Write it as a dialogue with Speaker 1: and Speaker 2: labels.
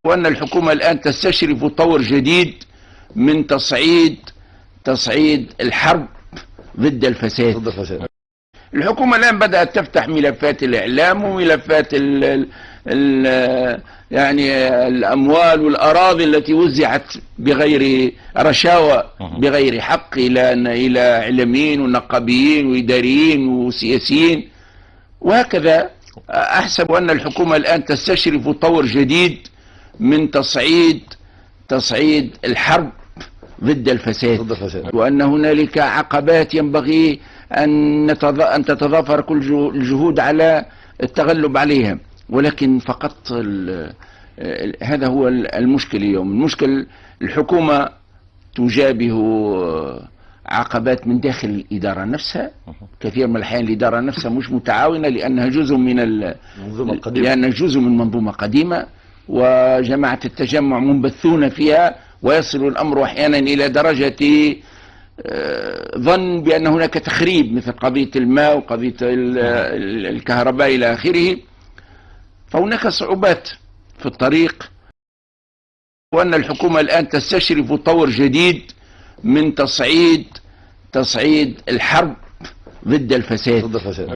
Speaker 1: وأن الحكومة الآن تستشرف طور جديد من تصعيد الحرب ضد الفساد. الحكومة الآن بدأت تفتح ملفات الإعلام وملفات يعني الأموال والأراضي التي وزعت بغير رشاوى بغير حق إلى إعلاميين ونقابيين وإداريين وسياسيين وهكذا. أحسب أن الحكومة الآن تستشرف طور جديد من تصعيد الحرب ضد الفساد، وأن هنالك عقبات ينبغي أن تتضافر كل الجهود على التغلب عليها، ولكن فقط هذا هو المشكل اليوم. المشكل الحكومة تجابه عقبات من داخل الإدارة نفسها. كثير من الأحيان الإدارة نفسها مش متعاونة لأنها جزء من منظومة قديمة وجماعة التجمع منبثون فيها، ويصل الأمر أحيانا إلى درجة ظن بأن هناك تخريب مثل قضية الماء وقضية الكهرباء إلى آخره. فهناك صعوبات في الطريق، وأن الحكومة الآن تستشرف طور جديد من تصعيد الحرب ضد الفساد.